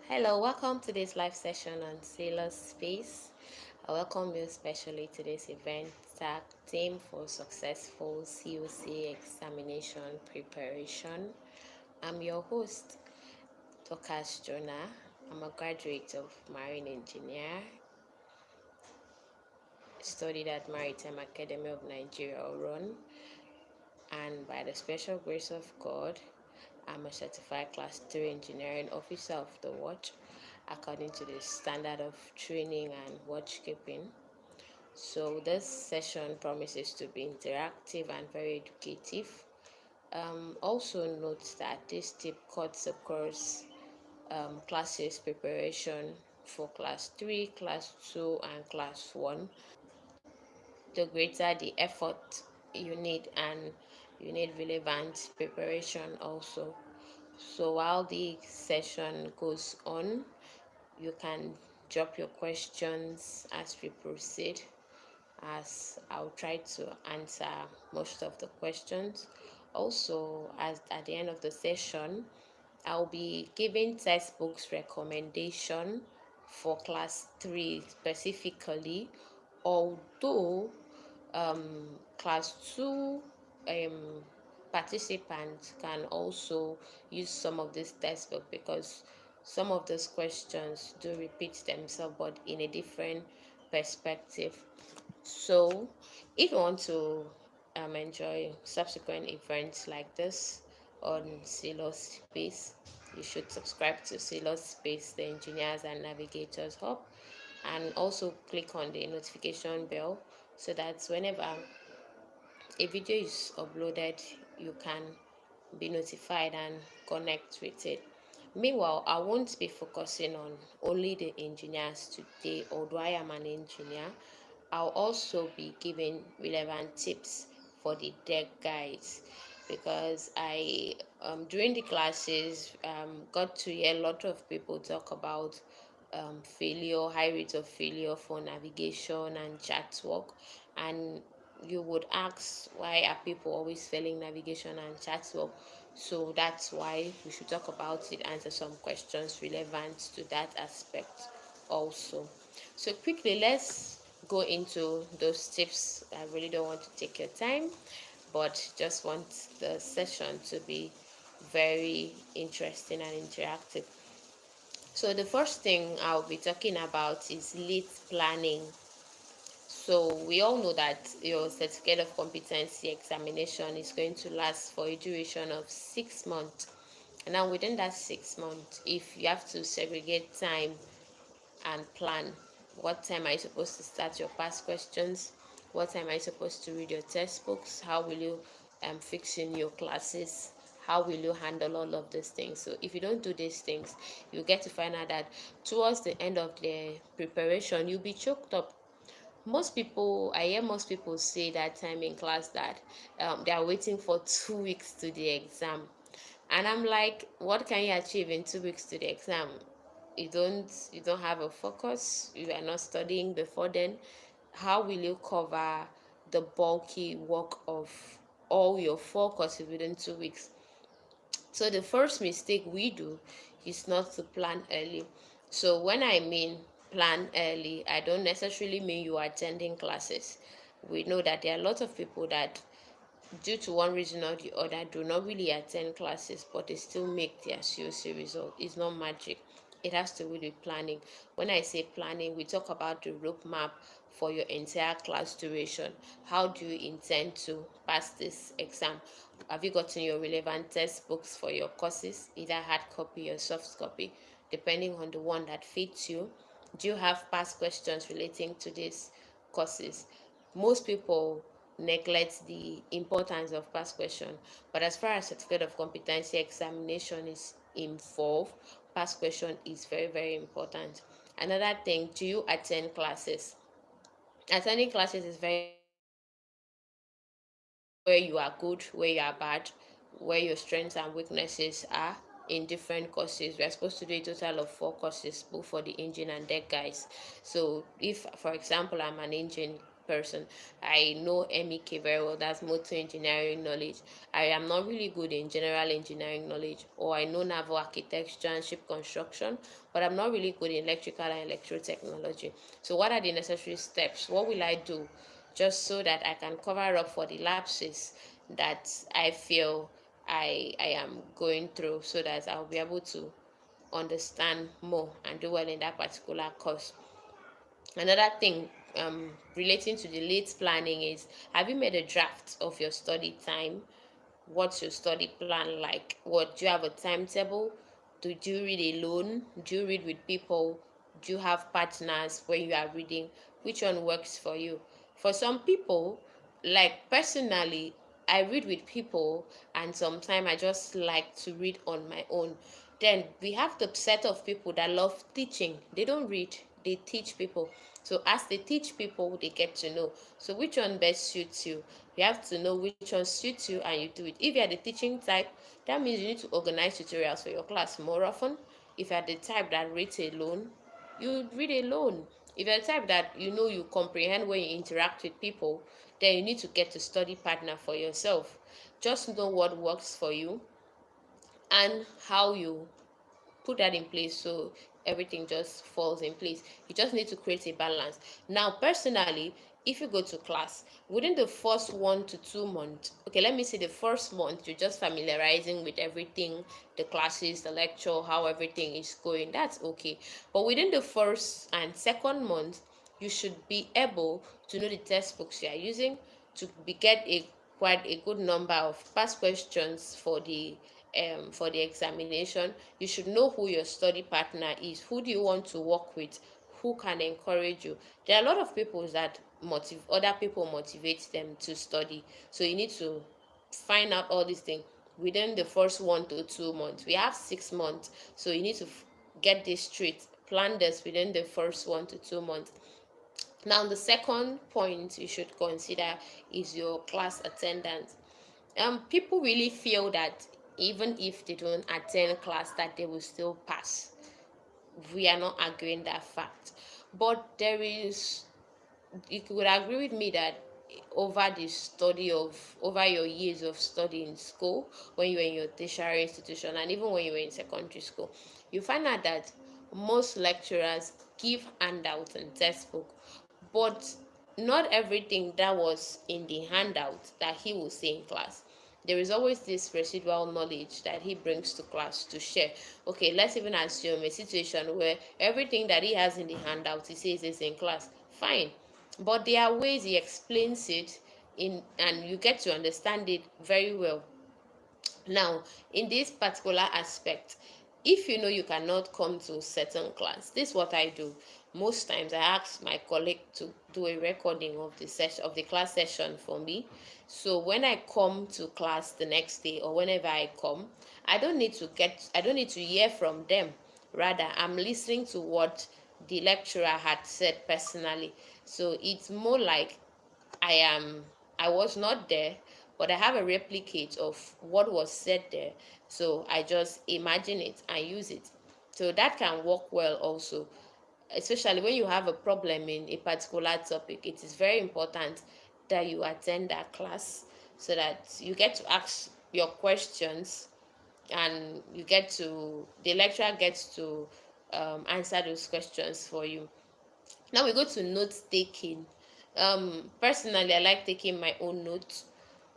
Hello, welcome to this live session on Sailor Space. I welcome you especially to this event tag team for successful COC examination preparation. I'm your host, Tokas Jonah. I'm a graduate of Marine Engineer, studied at Maritime Academy of Nigeria, Oron, and by the special grace of God, I'm a certified Class 3 engineering officer of the watch according to the standard of training and watch keeping. So this session promises to be interactive and very educative. Also note that this tip cuts across classes preparation for class 3, class 2, and class 1. The greater the effort you need, and you need relevant preparation also. So while the session goes on, you can drop your questions as we proceed, as I'll try to answer most of the questions. Also, as at the end of the session, I'll be giving textbooks recommendation for class 3 specifically, although class 2 participants can also use some of this textbook, because some of those questions do repeat themselves but in a different perspective. So if you want to enjoy subsequent events like this on Silos Space, you should subscribe to Silos Space, the Engineers and Navigators Hub, and also click on the notification bell so that whenever a video is uploaded, you can be notified and connect with it. Meanwhile, I won't be focusing on only the engineers today, although I am an engineer. I'll also be giving relevant tips for the deck guys, because I during the classes got to hear a lot of people talk about failure, high rates of failure for navigation and chat work, and you would ask, why are people always failing navigation and chat work? So that's why we should talk about it, answer some questions relevant to that aspect also. So quickly, let's go into those tips. I really don't want to take your time, but just want the session to be very interesting and interactive. So the first thing I'll be talking about is late planning. So we all know that your certificate of competency examination is going to last for a duration of 6 months. And now within that 6 months, if you have to segregate time and plan, what time are you supposed to start your past questions? What time are you supposed to read your textbooks? How will you fix in your classes? How will you handle all of these things? So if you don't do these things, you get to find out that towards the end of the preparation, you'll be choked up. I hear most people say that time in class that they are waiting for 2 weeks to the exam. And I'm like, what can you achieve in 2 weeks to the exam? You don't have a focus, you are not studying before then. How will you cover the bulky work of all your focus within 2 weeks? So the first mistake we do is not to plan early. So when I mean plan early, I don't necessarily mean you are attending classes. We know that there are a lot of people that, due to one reason or the other, do not really attend classes, but they still make their COC result. It's not magic. It has to do with planning. When I say planning, we talk about the roadmap for your entire class duration. How do you intend to pass this exam? Have you gotten your relevant textbooks for your courses, either hard copy or soft copy, depending on the one that fits you? Do you have past questions relating to these courses? Most people neglect the importance of past question, but as far as certificate of competency examination is involved, past question is very, very important. Another thing, do you attend classes? Attending classes is very where you are good, where you are bad, where your strengths and weaknesses are in different courses. We are supposed to do a total of 4 courses, both for the engine and deck guys. So if, for example, I'm an engine person. I know MEK very well, that's motor engineering knowledge. I am not really good in general engineering knowledge, or I know naval architecture and ship construction, but I'm not really good in electrical and electrotechnology. So what are the necessary steps? What will I do just so that I can cover up for the lapses that I feel I am going through, so that I'll be able to understand more and do well in that particular course. Another thing relating to the late planning is, have you made a draft of your study time? What's your study plan like? What do you have a timetable? Do you read alone? Do you read with people? Do you have partners when you are reading? Which one works for you? For some people, like personally, I read with people, and sometimes I just like to read on my own. Then we have the set of people that love teaching. They don't read, they teach people. So as they teach people, they get to know. So which one best suits you? You have to know which one suits you and you do it. If you're the teaching type, that means you need to organize tutorials for your class more often. If you're the type that reads alone, you read alone. If you're the type that you comprehend when you interact with people, then you need to get a study partner for yourself. Just know what works for you and how you put that in place, so everything just falls in place. You just need to create a balance. Now personally, if you go to class within the first 1 to 2 months, okay, let me say the first month you're just familiarizing with everything, the classes, the lecture, how everything is going, that's okay. But within the first and second month, you should be able to know the textbooks you are using, to get a quite a good number of past questions for the examination. You should know who your study partner is. Who do you want to work with? Who can encourage you? There are a lot of people that other people motivate them to study. So you need to find out all these things within the first 1 to 2 months. We have 6 months, so you need to get this straight. Plan this within the first 1 to 2 months. Now, the second point you should consider is your class attendance. People really feel that even if they don't attend class, that they will still pass. We are not arguing that fact, but there is, you could agree with me that over your years of study in school, when you were in your tertiary institution and even when you were in secondary school, you find out that most lecturers give handouts and textbook, but not everything that was in the handout that he will say in class. There is always this residual knowledge that he brings to class to share. Okay, let's even assume a situation where everything that he has in the handout he says is in class. Fine. But there are ways he explains it in, and you get to understand it very well. Now, in this particular aspect, if you know you cannot come to a certain class, this is what I do. Most times I ask my colleague to do a recording of the class session for me. So when I come to class the next day or whenever I come, I don't need to hear from them. Rather, I'm listening to what the lecturer had said personally. So it's more like I am I was not there, but I have a replicate of what was said there. So I just imagine it and use it. So that can work well also, especially when you have a problem in a particular topic. It is very important that you attend that class so that you get to ask your questions, and the lecturer gets to answer those questions for you. Now we go to note taking. Personally, I like taking my own notes.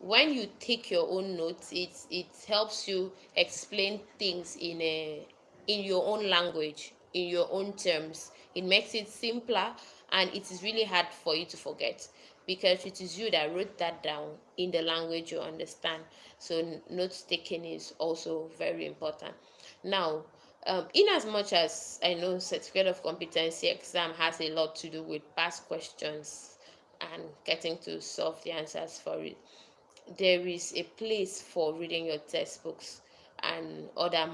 When you take your own notes, it helps you explain things in your own language, in your own terms. It makes it simpler, and it is really hard for you to forget because it is you that wrote that down in the language you understand. So note taking is also very important. Now, in as much as I know Certificate of Competency exam has a lot to do with past questions and getting to solve the answers for it, there is a place for reading your textbooks and other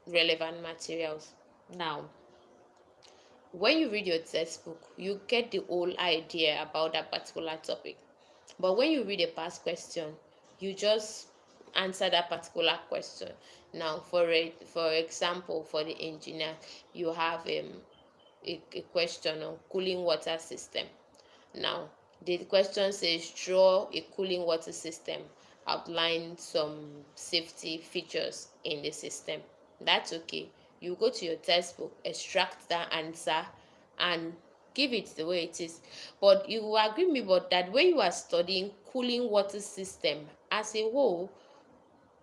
relevant materials. Now, when you read your textbook, you get the whole idea about that particular topic. But when you read a past question, you just answer that particular question. Now, for example, for the engineer, you have a question on cooling water system. Now, The question says draw a cooling water system, outline some safety features in the system. That's okay. You go to your textbook, extract that answer, and give it the way it is. But you will agree with me, but that when you are studying cooling water system as a whole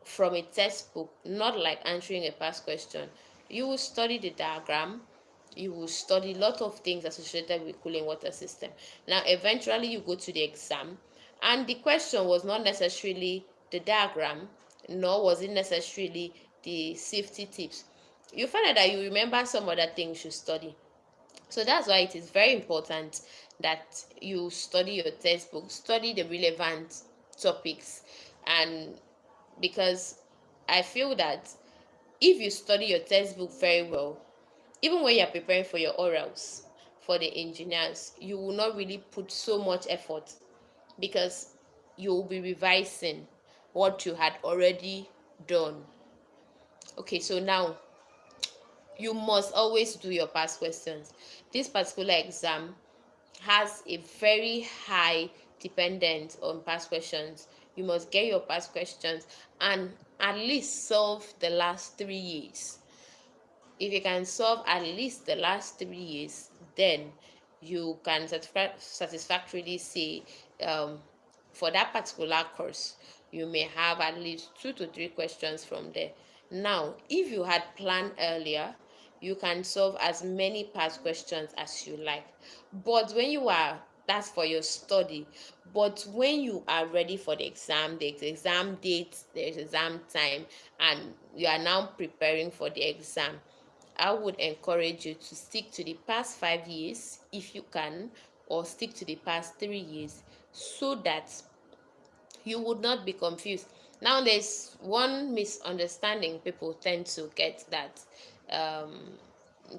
from a textbook, not like answering a past question, you will study the diagram, you will study a lot of things associated with cooling water system. Now eventually you go to the exam, and the question was not necessarily the diagram, nor was it necessarily the safety tips. You find out that you remember some other things you study. So that's why it is very important that you study your textbook, study the relevant topics. And because I feel that if you study your textbook very well, even when you're preparing for your orals for the engineers, you will not really put so much effort, because you will be revising what you had already done. Okay, so now you must always do your past questions. This particular exam has a very high dependence on past questions. You must get your past questions and at least solve the last 3 years. If you can solve at least the last 3 years, then you can satisfactorily say, um, for that particular course, you may have at least 2 to 3 questions from there. Now, if you had planned earlier, you can solve as many past questions as you like. But when you are, that's for your study. But when you are ready for the exam, there's exam date, there's exam time, and you are now preparing for the exam, I would encourage you to stick to the past 5 years if you can, or stick to the past 3 years, so that you would not be confused. Now, there's one misunderstanding people tend to get, that um,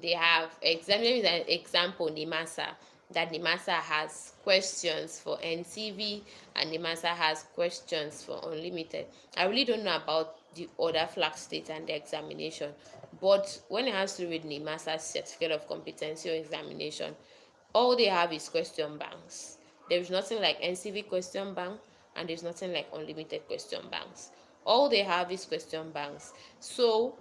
they have exam. Let me use an example, NIMASA. That NIMASA has questions for NCV and NIMASA has questions for Unlimited. I really don't know about the other flag state and the examination, but when it has to do with NIMASA Certificate of Competency or examination, all they have is question banks. There's nothing like NCV question bank, and there's nothing like Unlimited question banks. All they have is question banks. So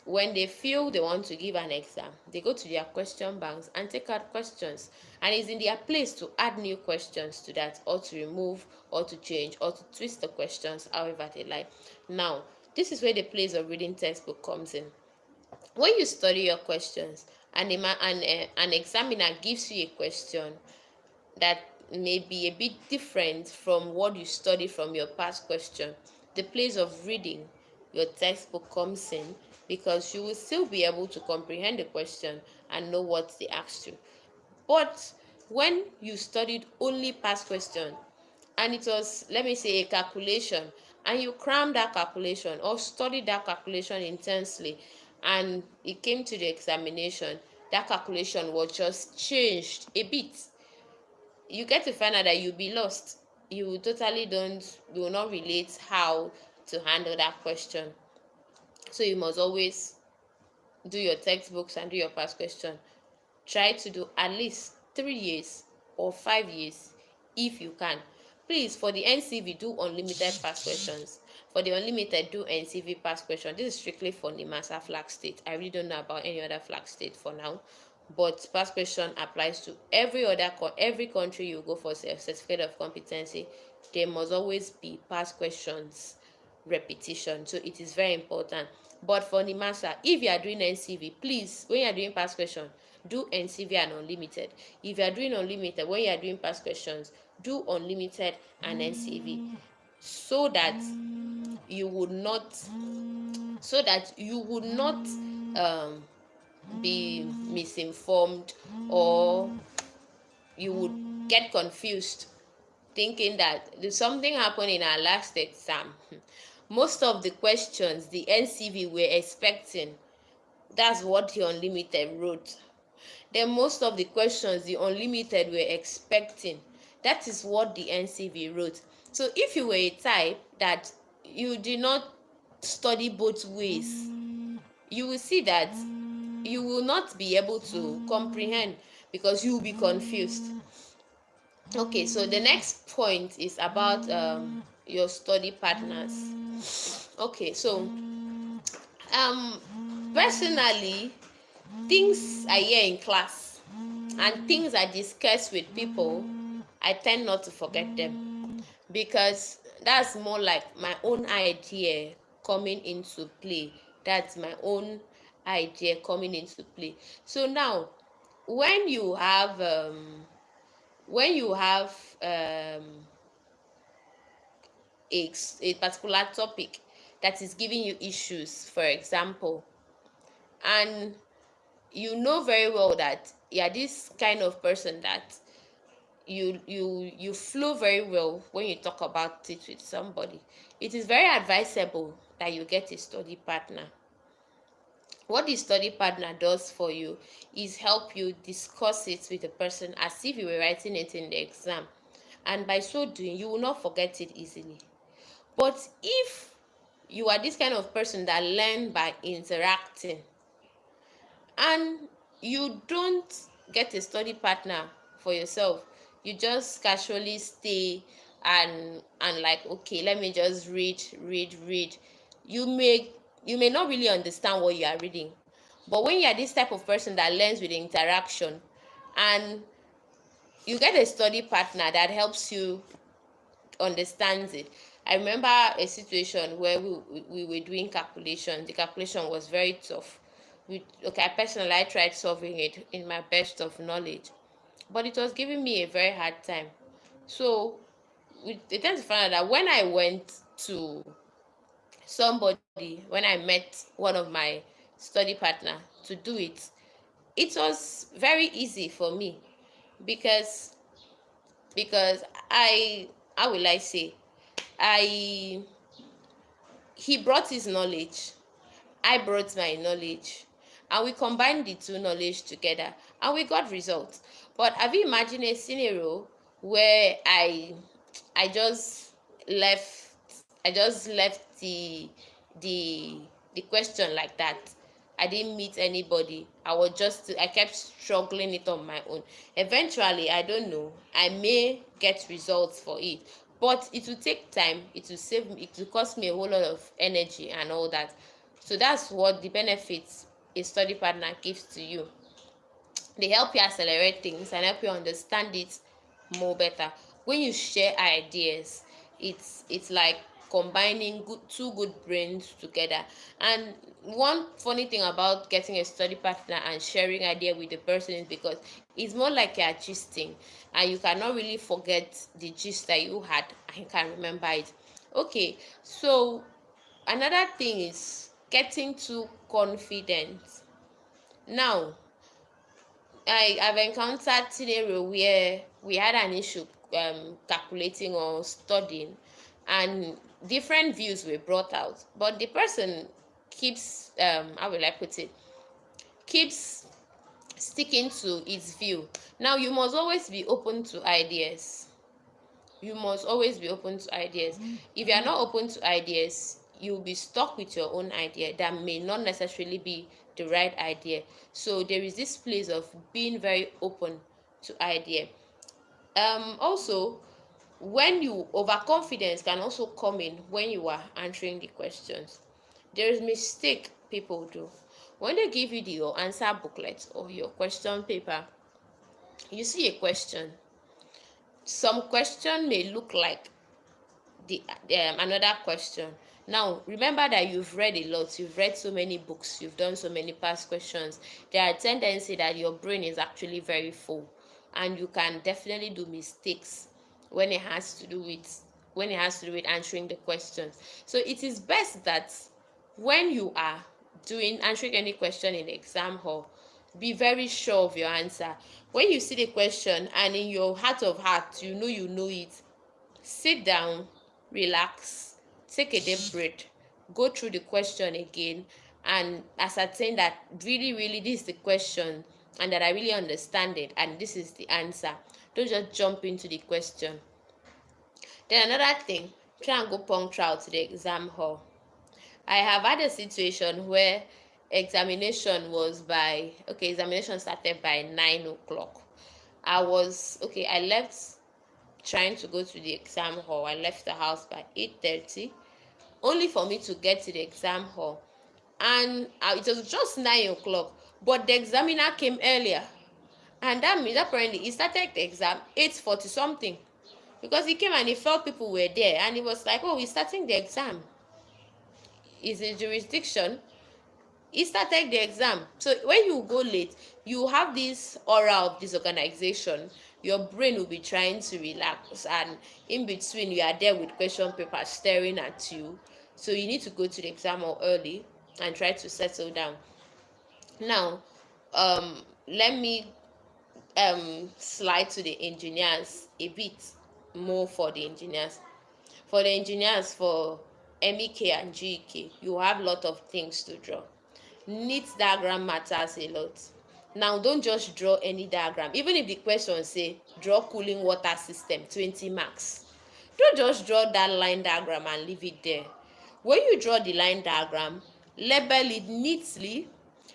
when they feel they want to give an exam, they go to their question banks and take out questions, and it's in their place to add new questions to that, or to remove, or to change, or to twist the questions however they like. Now, this is where the place of reading textbook comes in. When you study your questions, and an examiner gives you a question that may be a bit different from what you study from your past question, the place of reading your textbook comes in, because you will still be able to comprehend the question and know what they asked you. But when you studied only past question, and it was, let me say, a calculation, and you crammed that calculation or studied that calculation intensely, and it came to the examination, that calculation was just changed a bit, you get to find out that you'll be lost. You totally don't, you will not relate how to handle that question. So you must always do your textbooks and do your past question. Try to do at least 3 years or 5 years if you can. Please, for the NCV, do unlimited past questions. For the unlimited, do NCV past question. This is strictly for NIMASA flag state. I really don't know about any other flag state for now, but past question applies to every country you go for a certificate of competency. There must always be past questions repetition, so it is very important. But for NIMASA, if you are doing NCV, please, when you are doing past question, do NCV and unlimited. If you are doing unlimited, when you are doing past questions, do unlimited and NCV, so that you would not um be misinformed, or you would get confused thinking that there's something happened in our last exam. Most of the questions the NCV were expecting, that's what the unlimited wrote. Then most of the questions the unlimited were expecting, that is what the NCV wrote. So if you were a type that you did not study both ways, you will see that you will not be able to comprehend, because you will be confused. Okay, so the next point is about your study partners. Okay, so personally, things I hear in class and things I discuss with people, I tend not to forget them, because that's more like my own idea coming into play. That's my own idea coming into play. So now, when you have when you have um, a particular topic that is giving you issues, for example, and you know very well that you're this kind of person that you flow very well when you talk about it with somebody, it is very advisable that you get a study partner. What the study partner does for you is help you discuss it with the person as if you were writing it in the exam, and by so doing you will not forget it easily. But if you are this kind of person that learn by interacting, and you don't get a study partner for yourself, you just casually stay and like, okay, let me just read, you may you may not really understand what you are reading. But when you are this type of person that learns with interaction, and you get a study partner that helps you understand it. I remember a situation where we were doing calculation. The calculation was very tough. Okay, personally, I tried solving it in my best of knowledge, but it was giving me a very hard time. So we tend to find out that when I went to somebody, when I met one of my study partner to do it, it was very easy for me, because I, how will I say, I he brought his knowledge, I brought my knowledge, and we combined the two knowledge together, and we got results. But have you imagined a scenario where I just left I just left the the question like that? I didn't meet anybody. I kept struggling it on my own. Eventually, I don't know, I may get results for it, but it will take time. It will save me. It will cost me a whole lot of energy and all that. So that's what the benefits a study partner gives to you. They help you accelerate things and help you understand it more better. When you share ideas, it's like combining two good brains together. And one funny thing about getting a study partner and sharing idea with the person is because it's more like you're gisting, and you cannot really forget the gist that you had, and you can remember it. Okay, so another thing is getting too confident. Now, I've encountered scenario where we had an issue calculating or studying, and different views were brought out, but the person keeps how will I put it, keeps sticking to its view. Now, you must always be open to ideas. You must always be open to ideas. If you are not open to ideas, you'll be stuck with your own idea that may not necessarily be the right idea. So there is this place of being very open to idea. Also, when you overconfidence can also come in when you are answering the questions. There is mistake people do when they give you your answer booklet or your question paper. You see a question. Some question may look like the another question. Now, remember that you've read a lot, you've read so many books, you've done so many past questions. There are tendency that your brain is actually very full, and you can definitely do mistakes when it has to do with answering the questions. So it is best that when you are doing answering any question in the exam hall, be very sure of your answer. When you see the question and in your heart of heart you know it, sit down, relax, take a deep breath, go through the question again, and ascertain that really this is the question, and that I really understand it, and this is the answer. Don't just jump into the question. Then another thing, try and go punctual to the exam hall. I have had a situation where examination started by 9 o'clock. I left trying to go to the exam hall. I left the house by 8:30, only for me to get to the exam hall, and it was just 9 o'clock, but the examiner came earlier, and that means apparently he started the exam 8:40 something, because he came and he felt people were there, and he was like, oh, he's starting the exam, is his jurisdiction. He started the exam. So when you go late, you have this aura of disorganization. Your brain will be trying to relax, and in between you are there with question paper staring at you. So you need to go to the exam hall early and try to settle down. Now, let me slide to the engineers a bit more. For the engineers, for MEK and GEK, you have a lot of things to draw. Neat diagram matters a lot. Now, don't just draw any diagram. Even if the question say draw cooling water system, 20 marks, don't just draw that line diagram and leave it there. When you draw the line diagram, label it neatly.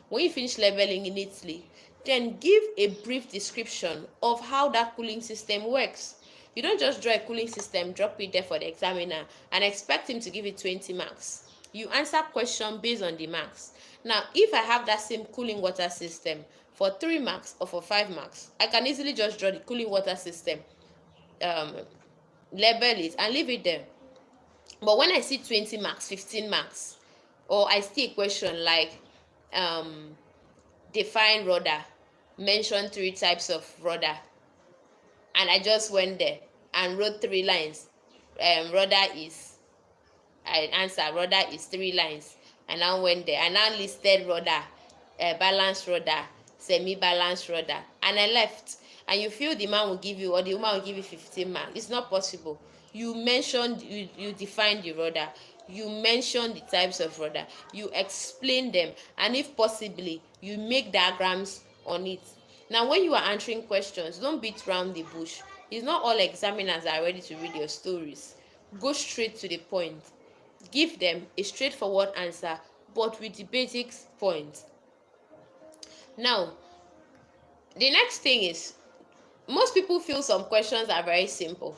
When you finish labeling it neatly, then give a brief description of how that cooling system works. You don't just draw a cooling system, drop it there for the examiner, and expect him to give it 20 marks. You answer question based on the marks. Now, if I have that same cooling water system for 3 marks or for 5 marks, I can easily just draw the cooling water system, label it, and leave it there. But when I see 20 marks, 15 marks, or I see a question like define rudder, mention 3 types of rudder, and I just went there and wrote 3 lines, rudder is, I answer rudder is 3 lines. I now went there, I now listed rudder, balanced rudder, semi-balanced rudder, and I left. And you feel the man will give you, or the woman will give you 15 marks. It's not possible. You mentioned, you defined the rudder, you mentioned the types of rudder, you explain them, and if possibly, you make diagrams on it. Now, when you are answering questions, don't beat around the bush. It's not all examiners are ready to read your stories. Go straight to the point. Give them a straightforward answer, but with the basic points. Now, the next thing is, most people feel some questions are very simple.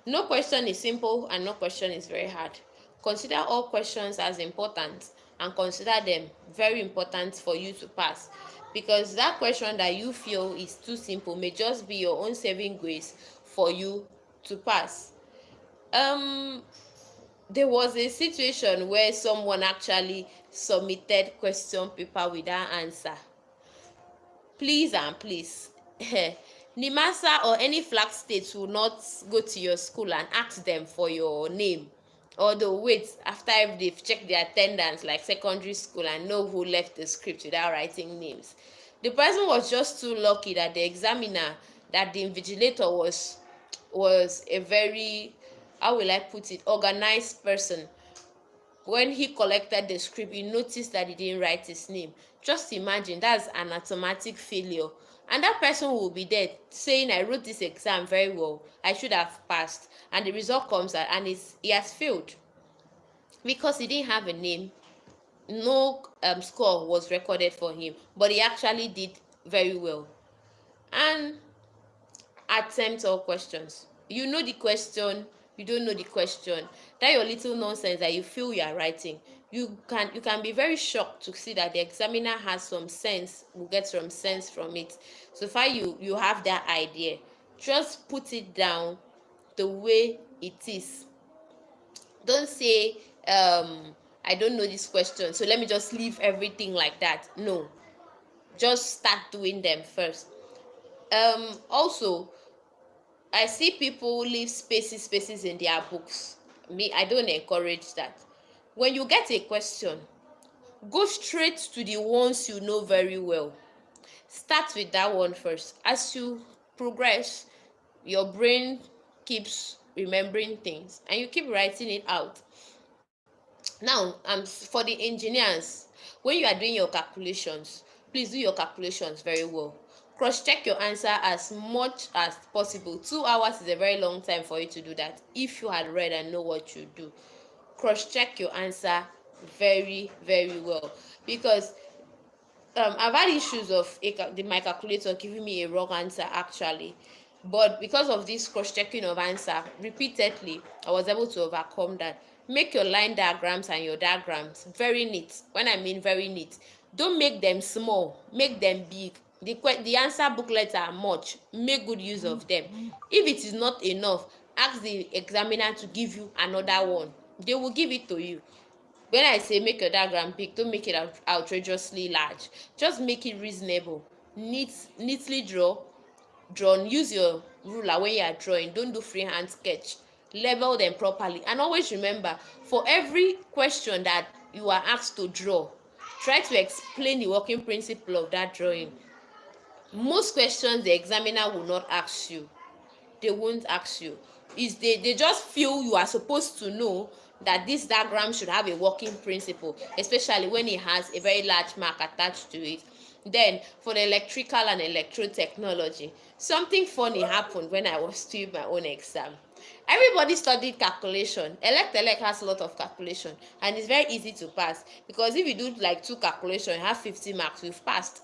No question is simple and no question is very hard. Consider all questions as important, and consider them very important for you to pass, because that question that you feel is too simple may just be your own saving grace for you to pass. There was a situation where someone actually submitted question paper without answer. Please and please, NIMASA or any flag state will not go to your school and ask them for your name, or they'll wait after they've checked their attendance like secondary school and know who left the script without writing names. The person was just too lucky that the examiner, that the invigilator was a very, how will I put it, organized person. When he collected the script, he noticed that he didn't write his name. Just imagine, that's an automatic failure. And that person will be there saying, I wrote this exam very well, I should have passed. And the result comes out and he has failed. Because he didn't have a name, no score was recorded for him, but he actually did very well. And attempt all questions. You know the question, you don't know the question. That your little nonsense that you feel you are writing, you can be very shocked to see that the examiner has some sense, will get some sense from it. So far you have that idea, just put it down the way it is. Don't say I don't know this question, so let me just leave everything like that. No, just start doing them first. Also, I see people leave spaces in their books. Me, I don't encourage that. When you get a question, go straight to the ones you know very well. Start with that one first. As you progress, your brain keeps remembering things and you keep writing it out. Now, for the engineers, when you are doing your calculations, please do your calculations very well. Cross-check your answer as much as possible. 2 hours is a very long time for you to do that. If you had read and know what you do, cross-check your answer very, very well. Because I've had issues of my calculator giving me a wrong answer actually. But because of this cross-checking of answer repeatedly, I was able to overcome that. Make your line diagrams and your diagrams very neat. When I mean very neat, don't make them small, make them big. The answer booklets are much. Make good use of them. If it is not enough, ask the examiner to give you another one. They will give it to you. When I say make your diagram big, don't make it outrageously large. Just make it reasonable. Neatly drawn. Use your ruler when you are drawing. Don't do freehand sketch. Label them properly. And always remember, for every question that you are asked to draw, try to explain the working principle of that drawing. Most questions the examiner will not ask you. They won't ask you. Is they just feel you are supposed to know that this diagram should have a working principle, especially when it has a very large mark attached to it. Then for the electrical and electrotechnology, something funny happened when I was doing my own exam. Everybody studied calculation. Elect has a lot of calculation, and it's very easy to pass, because if you do like 2 calculation, you have 50 marks, you've passed.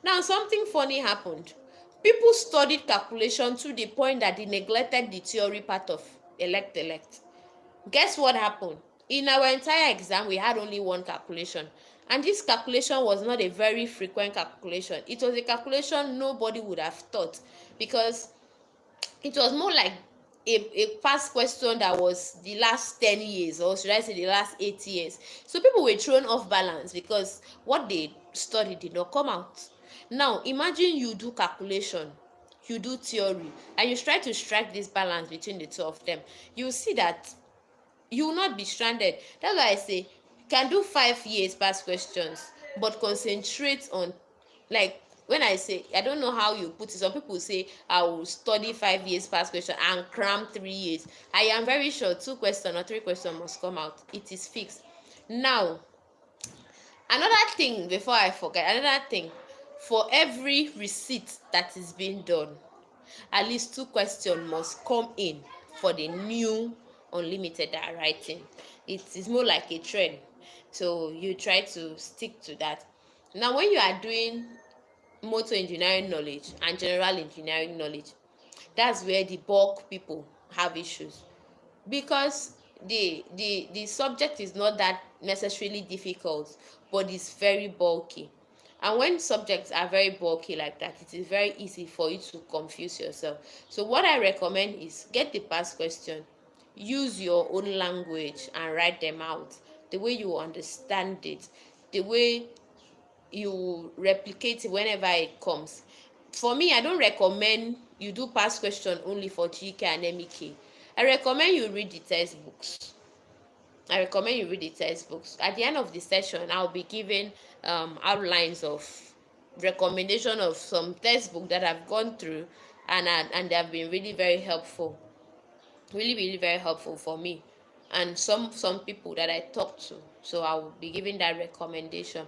Now something funny happened. People studied calculation to the point that they neglected the theory part of elect. Guess what happened? In our entire exam, we had only one calculation. And this calculation was not a very frequent calculation. It was a calculation nobody would have thought, because it was more like a past question that was the last 10 years, or should I say the last 8 years. So people were thrown off balance because what they studied did not come out. Now imagine you do calculation, you do theory, and you try to strike this balance between the two of them. You see that you will not be stranded. That's why I say you can do 5 years past questions, but concentrate on, like, when I say, I don't know how you put it. Some people say I will study 5 years past question and cram 3 years. I am very sure 2 questions or 3 questions must come out. It is fixed. Now, another thing before I forget, another thing, for every receipt that is being done, at least 2 questions must come in for the new unlimited that are writing. It is more like a trend, so you try to stick to that. Now when you are doing motor engineering knowledge and general engineering knowledge, that's where the bulk people have issues, because the subject is not that necessarily difficult, but it's very bulky. And when subjects are very bulky like that, it is very easy for you to confuse yourself. So what I recommend is get the past question, use your own language and write them out the way you understand it, the way you replicate it whenever it comes. For me, I don't recommend you do past question only for GK and MEK. I recommend you read the textbooks. At the end of the session, I'll be giving outlines of recommendation of some textbook that I've gone through, and they have been really very helpful, really very helpful for me and some people that I talk to. So I will be giving that recommendation.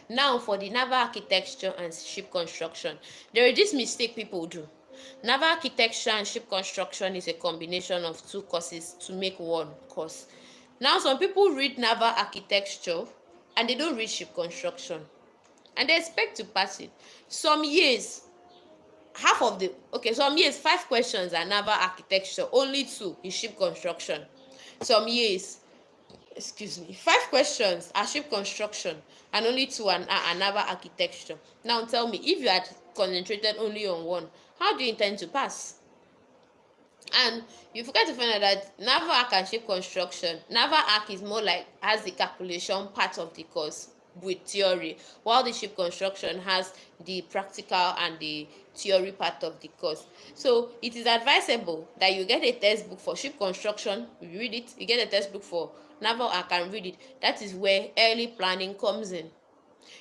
Now for the naval architecture and ship construction, there is this mistake people do. Naval architecture and ship construction is a combination of 2 courses to make one course. Now some people read naval architecture and they don't read ship construction, and they expect to pass it. Some years, some years 5 questions are naval architecture, only 2 is ship construction. Some years, 5 questions are ship construction and only 2 are naval architecture. Now tell me, if you had concentrated only on one, how do you intend to pass? And you forget to find out that naval arc and ship construction, naval arc is more like has the calculation part of the course with theory, while the ship construction has the practical and the theory part of the course. So it is advisable that you get a textbook for ship construction, you read it, you get a textbook for naval arc and read it. That is where early planning comes in.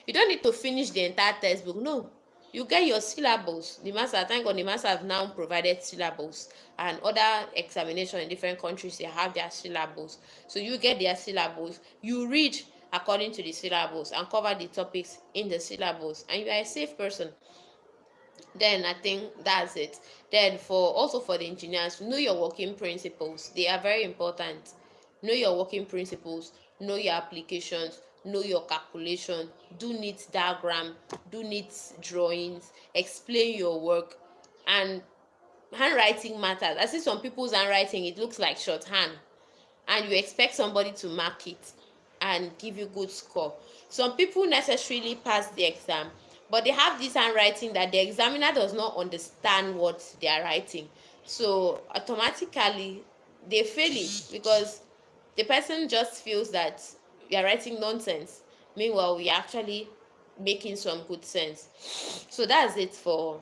You don't need to finish the entire textbook. No, you get your syllabus. The master, thank God, the master have now provided syllabus, and other examination in different countries, they have their syllabus. So you get their syllabus, you read according to the syllabus and cover the topics in the syllabus, and you are a safe person. Then I think that's it. Then for the engineers, know your working principles. They are very important. Know your working principles, know your applications, know your calculation, do neat diagram, do neat drawings, explain your work, and handwriting matters. I see some people's handwriting, it looks like shorthand, and you expect somebody to mark it and give you good score. Some people necessarily pass the exam, but they have this handwriting that the examiner does not understand what they are writing, so automatically they fail it because the person just feels that you are writing nonsense, meanwhile we are actually making some good sense. So that's it for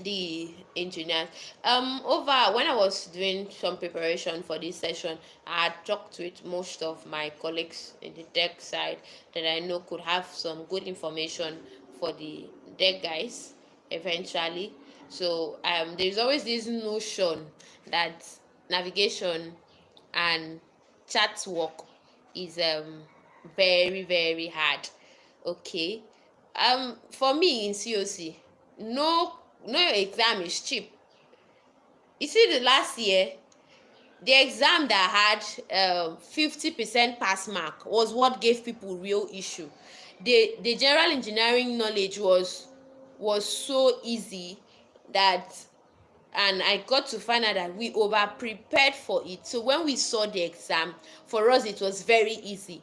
the engineers. Over when I was doing some preparation for this session, I had talked with most of my colleagues in the tech side that I know could have some good information for the tech guys eventually. So there's always this notion that navigation and chat work is very very hard. Okay. For me in COC, no exam is cheap. You see, the last year, the exam that had 50% pass mark was what gave people real issue. The general engineering knowledge was so easy that, and I got to find out that we over prepared for it. So when we saw the exam, for us it was very easy.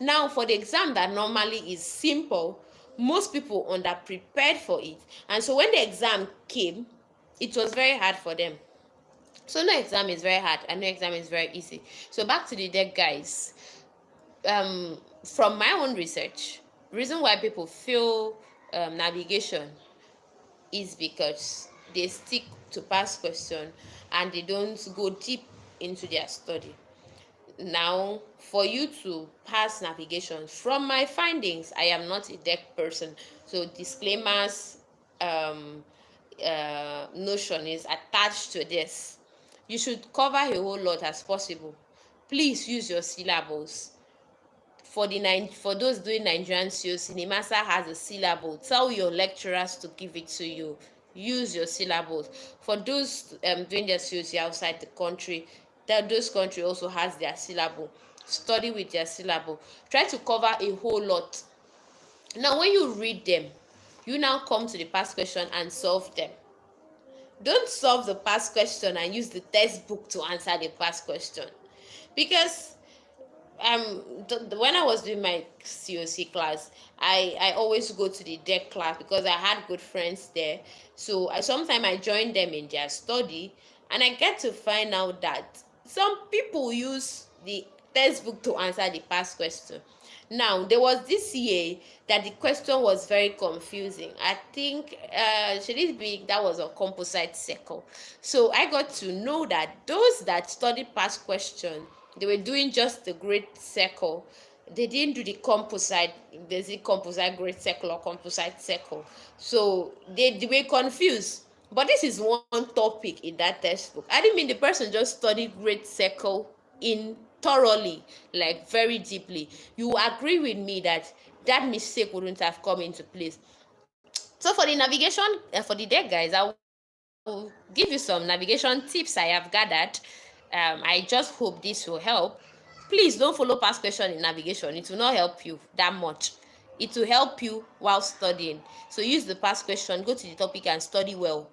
Now for the exam that normally is simple, most people under prepared for it, and so when the exam came, it was very hard for them. So no exam is very hard and no exam is very easy. So back to the deck, guys. From my own research, reason why people fail navigation is because they stick to past question and they don't go deep into their study. Now, for you to pass navigation, from my findings, I am not a deck person, so disclaimers notion is attached to this. You should cover a whole lot as possible. Please use your syllables. For those doing Nigerian COC, NIMASA has a syllable. Tell your lecturers to give it to you. Use your syllables. For those doing their COC outside the country, those country also has their syllable. Study with their syllable. Try to cover a whole lot. Now, when you read them, you now come to the past question and solve them. Don't solve the past question and use the textbook to answer the past question, because when I was doing my COC class, I always go to the deck class because I had good friends there. So sometimes I join them in their study, and I get to find out that some people use the textbook to answer the past question. Now there was this year that the question was very confusing. I think should it be that was a composite circle. So I got to know that those that studied past question, they were doing just the great circle. They didn't do the composite. There's a composite great circle or composite circle. So they were confused. But this is one topic in that textbook. I didn't mean the person just studied great circle in thoroughly, like very deeply. You agree with me that that mistake wouldn't have come into place. So for the navigation, for the deck guys, I will give you some navigation tips I have gathered. I just hope this will help. Please don't follow past question in navigation. It will not help you that much. It will help you while studying. So use the past question, go to the topic and study well.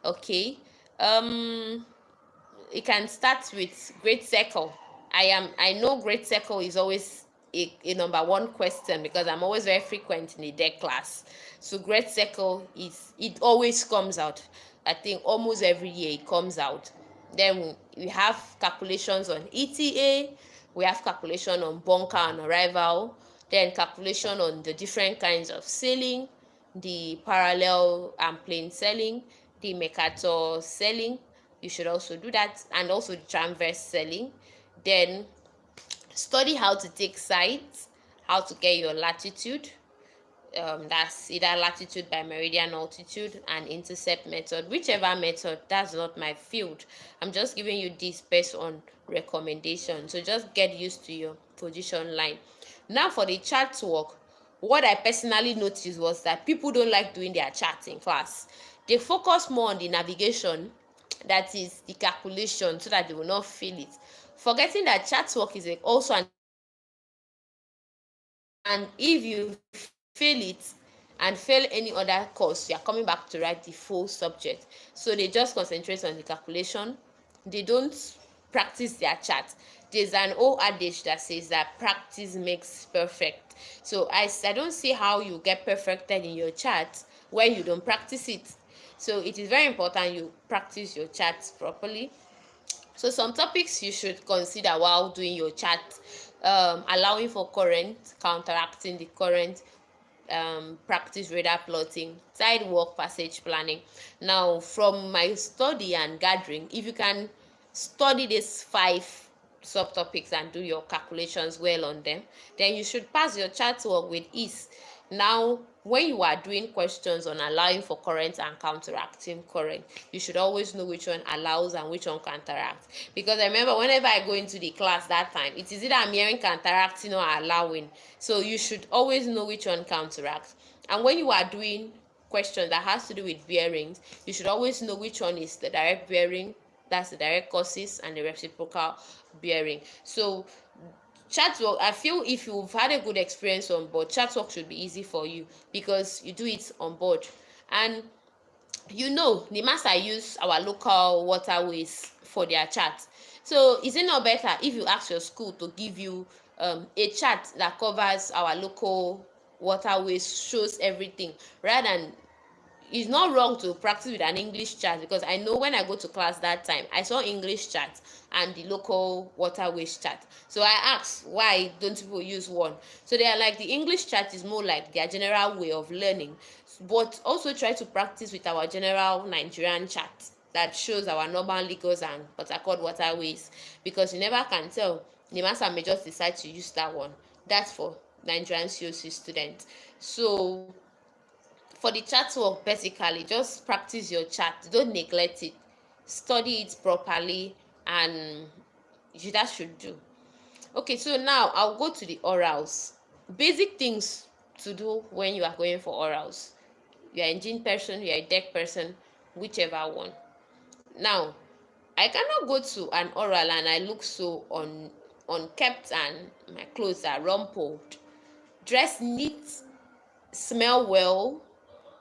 Okay. Um it can start with great circle. I know great circle is always a number one question because I'm always very frequent in the deck class. So great circle it always comes out. I think almost every year it comes out. Then we have calculations on ETA, we have calculation on bunker and arrival, then calculation on the different kinds of sailing, the parallel and plain sailing, the Mercator sailing. You should also do that, and also the transverse sailing. Then study how to take sites, how to get your latitude. That's either latitude by meridian altitude and intercept method, whichever method. That's not my field. I'm just giving you this based on recommendation, so just get used to your position line. Now for the chart work, what I personally noticed was that people don't like doing their chart in class. They focus more on the navigation, that is the calculation, so that they will not feel it, forgetting that chart work is also an exam, and if you fail it, and fail any other course, you are coming back to write the full subject. So they just concentrate on the calculation. They don't practice their chart. There's an old adage that says that practice makes perfect. So I don't see how you get perfected in your chart when you don't practice it. So it is very important you practice your charts properly. So some topics you should consider while doing your chart: allowing for current, counteracting the current, practice radar plotting, side work passage planning. Now, from my study and gathering, if you can study these 5 subtopics and do your calculations well on them, then you should pass your chart work with ease. Now, when you are doing questions on allowing for current and counteracting current, you should always know which one allows and which one counteracts. Because I remember whenever I go into the class that time, it is either I'm hearing counteracting or allowing. So you should always know which one counteracts. And when you are doing questions that has to do with bearings, you should always know which one is the direct bearing, that's the direct causes, and the reciprocal bearing. So chat work, I feel if you've had a good experience on board, chat work should be easy for you because you do it on board. And the master use our local waterways for their chart. So is it not better if you ask your school to give you a chart that covers our local waterways, shows everything, rather than, it's not wrong to practice with an English chart, because I know when I go to class that time, I saw English chart and the local waterways chart. So I asked, why don't people use one? So they are like, the English chart is more like their general way of learning, but also try to practice with our general Nigerian chart that shows our normal Lagos and Port Harcourt waterways, because you never can tell. The master may just decide to use that one. That's for Nigerian COC students. So for the chart work, basically just practice your chart, don't neglect it, study it properly, and that should do. Okay, so now I'll go to the orals. Basic things to do when you are going for orals. You are a engine person, you are a deck person, whichever one. Now, I cannot go to an oral and I look so unkept and my clothes are rumpled. Dress neat, smell well.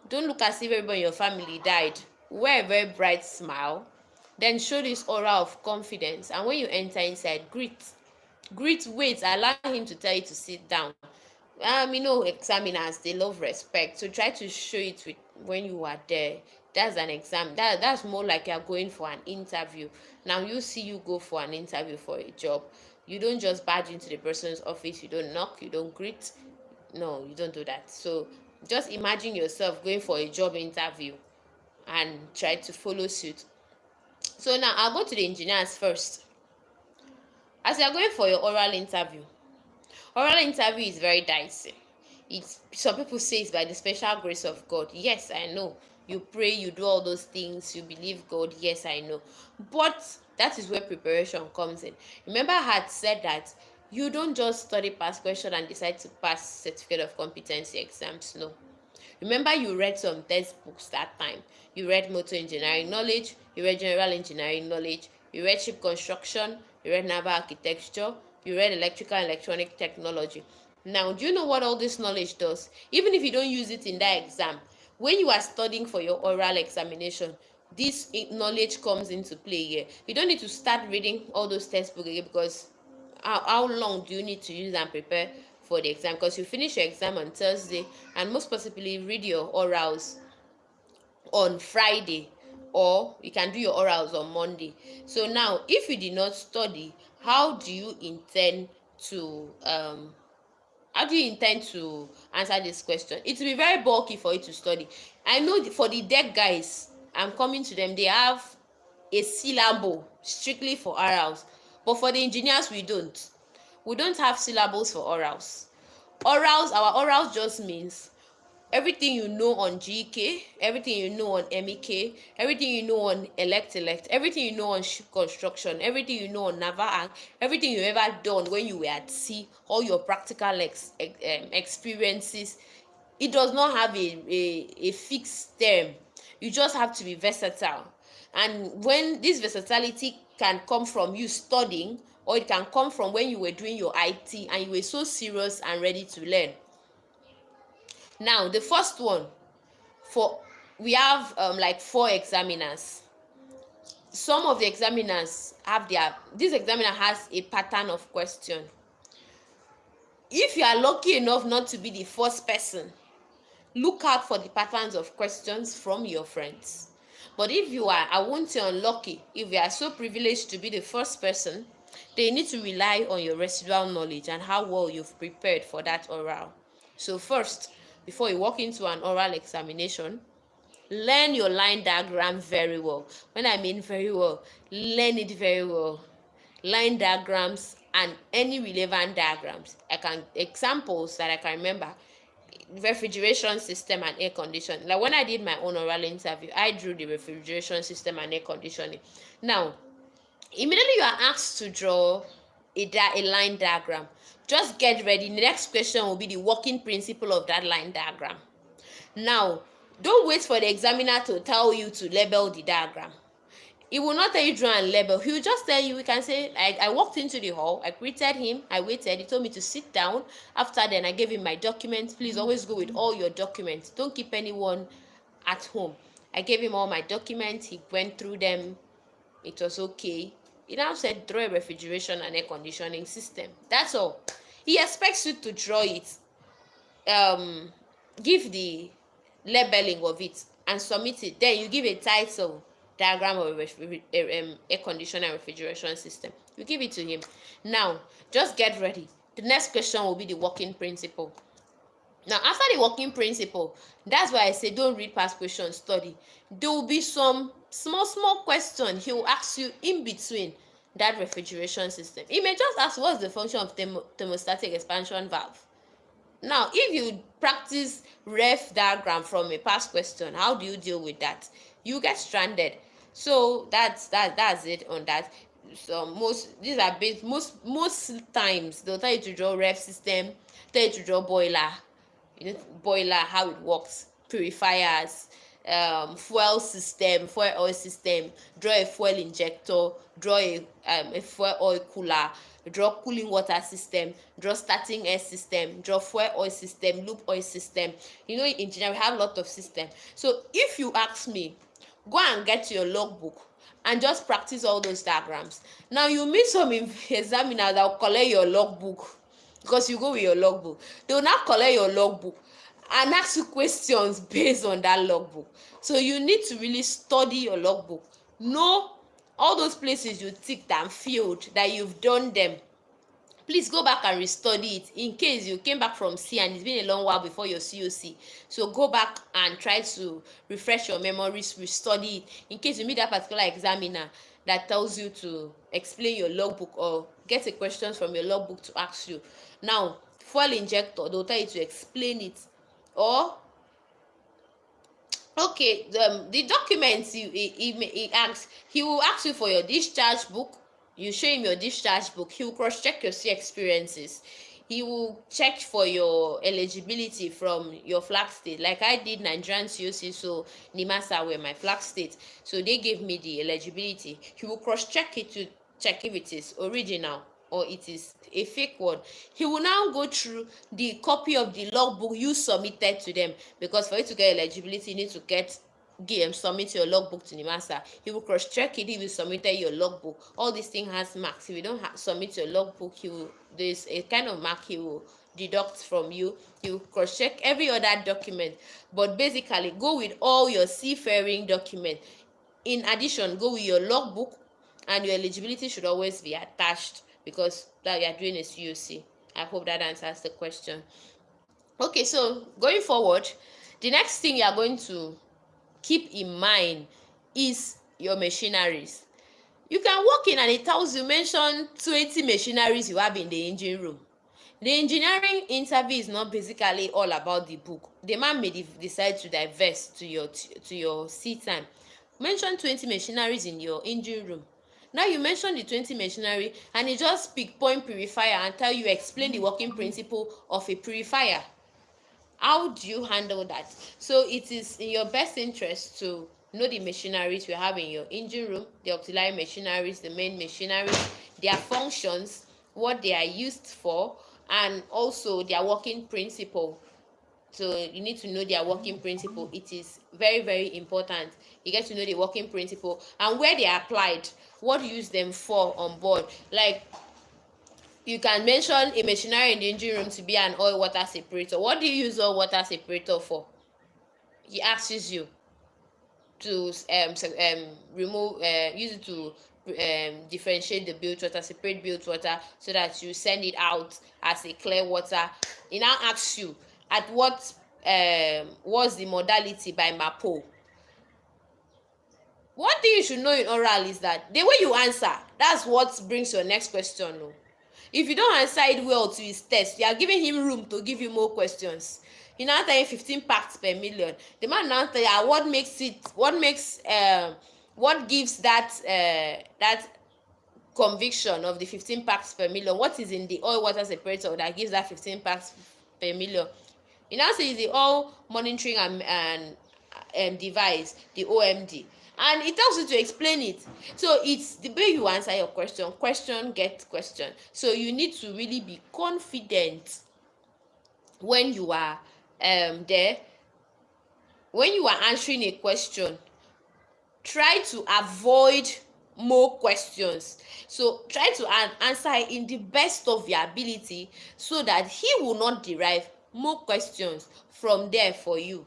Don't look as if everybody in your family died. Wear a very bright smile. Then show this aura of confidence. And when you enter inside, greet. Wait, allow him to tell you to sit down. Examiners, they love respect. So try to show it with when you are there. That's an exam. That's more like you're going for an interview. Now you go for an interview for a job. You don't just barge into the person's office, you don't knock, you don't greet. No, you don't do that. So just imagine yourself going for a job interview and try to follow suit. So now I'll go to the engineers first. As you're going for your oral interview is very dicey. Some people say it's by the special grace of God. Yes, I know. You pray, you do all those things, you believe God. Yes, I know. But that is where preparation comes in. Remember, I had said that you don't just study past question and decide to pass certificate of competency exams. No. Remember, you read some textbooks that time. You read motor engineering knowledge, you read general engineering knowledge, you read ship construction, you read naval architecture, you read electrical and electronic technology. Now, do you know what all this knowledge does? Even if you don't use it in that exam, when you are studying for your oral examination, this knowledge comes into play here. You don't need to start reading all those textbooks again, because how long do you need to use and prepare for the exam? Because you finish your exam on Thursday and most possibly read your orals on Friday, or you can do your orals on Monday. So now, if you did not study, how do you intend to answer this question? It will be very bulky for you to study. I know for the deck guys, I'm coming to them, they have a syllable strictly for orals, but for the engineers, we don't have syllables for orals. Our orals just means everything you know on GK, everything you know on MEK, everything you know on elect, everything you know on ship construction, everything you know on naval arc, everything you ever done when you were at sea, all your practical experiences. It does not have a fixed term. You just have to be versatile. And when this versatility can come from you studying, or it can come from when you were doing your IT and you were so serious and ready to learn. Now, the first one, for we have like 4 examiners. Some of the examiners have this examiner has a pattern of question. If you are lucky enough not to be the first person, look out for the patterns of questions from your friends. But if you are, I won't say unlucky, if you are so privileged to be the first person, then you need to rely on your residual knowledge and how well you've prepared for that oral. So first, before you walk into an oral examination, learn your line diagram very well. When I mean very well, learn it very well. Line diagrams and any relevant diagrams. Examples that I can remember: refrigeration system and air conditioning. Like when I did my own oral interview, I drew the refrigeration system and air conditioning. Now, immediately you are asked to draw a line diagram, just get ready. The next question will be the working principle of that line diagram. Now, don't wait for the examiner to tell you to label the diagram. He will not tell you draw and label. He will just tell you, we can say, I walked into the hall, I greeted him, I waited, he told me to sit down. After then, I gave him my documents. Please always go with all your documents. Don't keep anyone at home. I gave him all my documents. He went through them. It was okay. He now said, draw a refrigeration and air conditioning system. That's all. He expects you to draw it. Give the labeling of it and submit it. Then you give a title, diagram of air conditioner and refrigeration system. You give it to him. Now, just get ready. The next question will be the working principle. Now, after the working principle, that's why I say don't read past questions, study. There will be some small questions he will ask you in between that refrigeration system. He may just ask, what's the function of thermostatic expansion valve? Now, if you practice ref diagram from a past question, how do you deal with that? You get stranded. So that's it on that. So most times they'll tell you to draw ref system, tell you to draw boiler, boiler, how it works, purifiers, fuel system, fuel oil system, draw a fuel injector, draw a fuel oil cooler, draw cooling water system, draw starting air system, draw fuel oil system, loop oil system. In engineering we have a lot of system. So if you ask me, go and get your logbook and just practice all those diagrams. Now you meet some examiners that will collect your logbook, because you go with your logbook. They will now collect your logbook and ask you questions based on that logbook. So you need to really study your logbook. Know all those places you ticked and filled that you've done them. Please go back and restudy it in case you came back from C and it's been a long while before your COC. So go back and try to refresh your memories, restudy it in case you meet that particular examiner that tells you to explain your logbook or get a question from your logbook to ask you. Now, fuel injector, they'll tell you to explain it. Or okay, the documents he asks, he will ask you for your discharge book. You show him your discharge book. He will cross-check your C experiences. He will check for your eligibility from your flag state. Like I did Nigerian COC, so NIMASA were my flag state. So they gave me the eligibility. He will cross-check it to check if it is original or it is a fake one. He will now go through the copy of the logbook you submitted to them, because for you to get eligibility, you need to submit your logbook to NIMASA. He will cross-check it if you submitted your logbook. All these things has marks. If you don't submit your logbook, there's a kind of mark he will deduct from you. He will cross-check every other document. But basically, go with all your seafaring documents. In addition, go with your logbook, and your eligibility should always be attached, because that you are doing a COC. I hope that answers the question. Okay, so going forward, the next thing you are going to keep in mind is your machineries. You can walk in and it tells you, mention 20 machineries you have in the engine room. The engineering interview is not basically all about the book. The man may decide to divest to your seat time. Mention 20 machineries in your engine room. Now you mention the 20 machinery and he just pick point purifier and tell you, explain the working principle of a purifier. How do you handle that? So it is in your best interest to know the machineries you have in your engine room, the auxiliary machineries, the main machineries, their functions, what they are used for, and also their working principle. So you need to know their working principle. It is very, very important. You get to know the working principle and where they are applied, what you use them for on board. Like, you can mention a machinery in the engine room to be an oil water separator. What do you use oil water separator for? He asks you to remove use it to differentiate the bilge water, separate bilge water, so that you send it out as a clear water. He now asks you at what what's the modality by MAPO. One thing you should know in oral is that the way you answer, that's what brings your next question. No, if you don't answer it well to his test, you are giving him room to give you more questions. He now tell you 15 parts per million. The man now tell you what gives that conviction of the 15 parts per million. What is in the oil water separator that gives that 15 parts per million? He now says the oil monitoring and device, the OMD. And it tells you to explain it. So it's the way you answer your question. Question get question. So you need to really be confident when you are there. When you are answering a question, try to avoid more questions. So try to answer in the best of your ability, so that he will not derive more questions from there for you.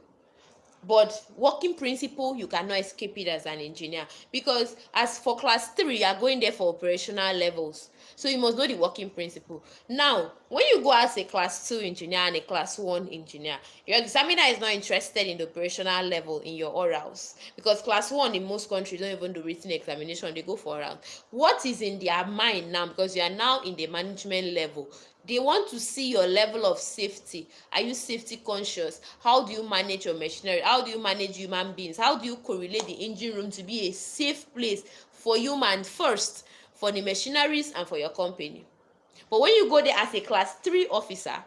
But working principle, you cannot escape it as an engineer, because as for class 3, you are going there for operational levels, so you must know the working principle. Now when you go as a class 2 engineer and a class 1 engineer, your examiner is not interested in the operational level in your orals, because class 1 in most countries don't even do written examination, they go for oral. What is in their mind now, because you are now in the management level, they want to see your level of safety. Are you safety conscious? How do you manage your machinery? How do you manage human beings? How do you correlate the engine room to be a safe place for human first, for the machineries and for your company? But when you go there as a class 3 officer,